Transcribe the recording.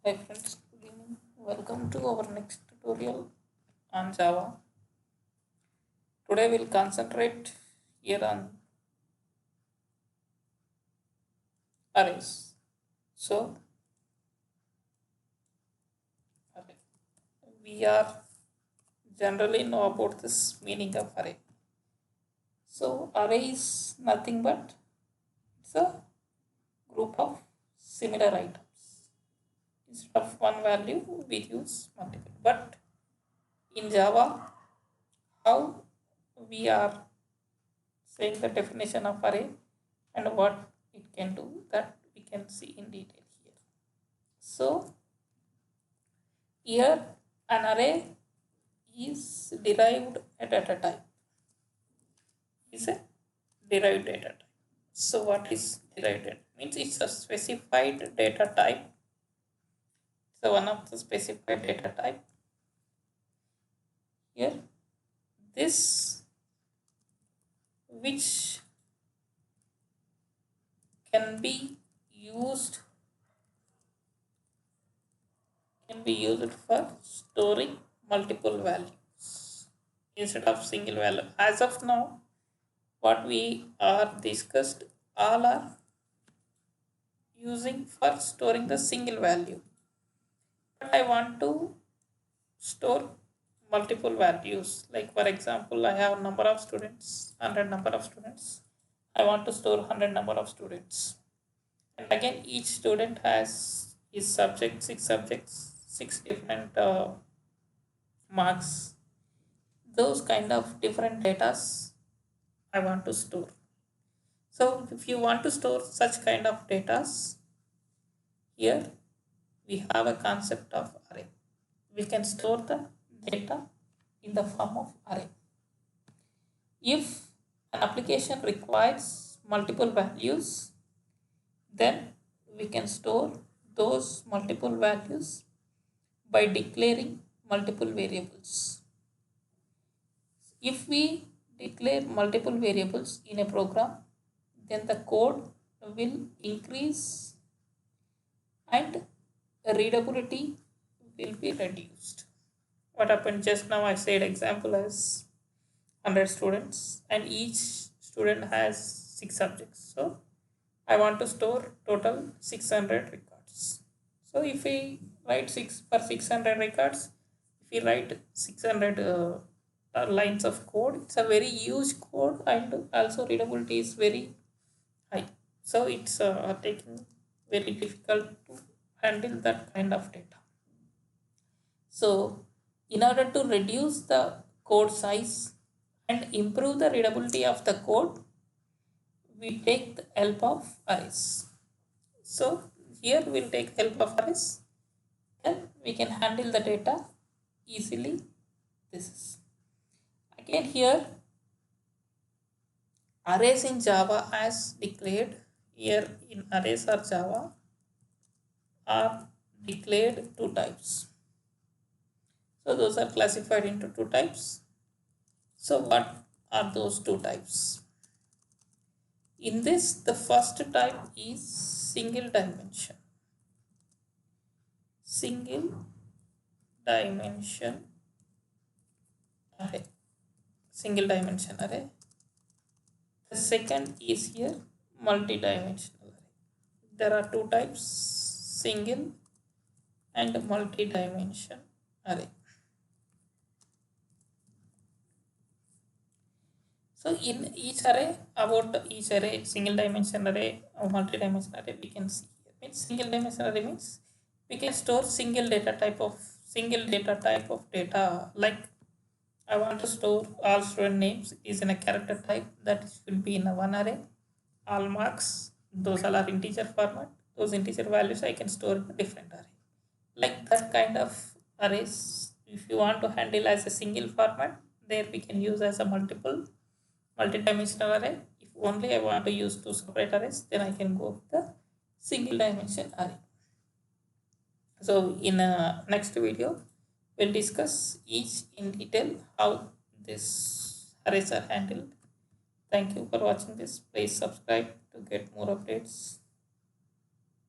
Hi friends, good evening. Welcome to our next tutorial on Java. Today we'll concentrate here on arrays. So array. We are generally know about this meaning of array. So array is nothing but it's a group of similar items. Instead of one value, we use multiple. But in Java, how we are saying the definition of array and what it can do, that we can see in detail here. So here an array is derived at data type, is a derived data type. So what is derived data? Means it's a specified data type. So one of the specified data type here, this which can be used for storing multiple values instead of single value. As of now, what we are discussed all are using for storing the single value. But I want to store multiple values. Like for example, I have number of students, 100 number of students. I want to store 100 number of students. And again, each student has his subject, 6 subjects, 6 different marks. Those kind of different datas I want to store. So if you want to store such kind of datas, here we have a concept of array. We can store the data in the form of array. If an application requires multiple values, then we can store those multiple values by declaring multiple variables. If we declare multiple variables in a program, then the code will increase and readability will be reduced. What happened just now, I said example as 100 students and each student has 6 subjects. So I want to store total 600 records. So if we write 6 for 600 records, if we write 600 lines of code, it's a very huge code and also readability is very high. So it's taking very difficult to handle that kind of data. So in order to reduce the code size and improve the readability of the code, we take the help of arrays. So here we'll take help of arrays and we can handle the data easily. This is again here arrays in Java as declared here in arrays or Java are declared two types. So those are classified into two types. So what are those two types? In this, the first type is single dimension. Single dimension array. Single dimension array. The second is here multi-dimensional array. There are two types, single and multi-dimension array. So in each array, about each array, single dimension array or multi-dimension array, we can see here. Means single dimension array means we can store single data type of data. Like I want to store all student names is in a character type, that should be in a one array. All marks, those all are integer format. Those integer values I can store in a different array. Like that kind of arrays, if you want to handle as a single format, there we can use as a multi-dimensional array. If only I want to use two separate arrays, then I can go with the single dimension array. So in next video, we'll discuss each in detail how this arrays are handled. Thank you for watching this. Please subscribe to get more updates.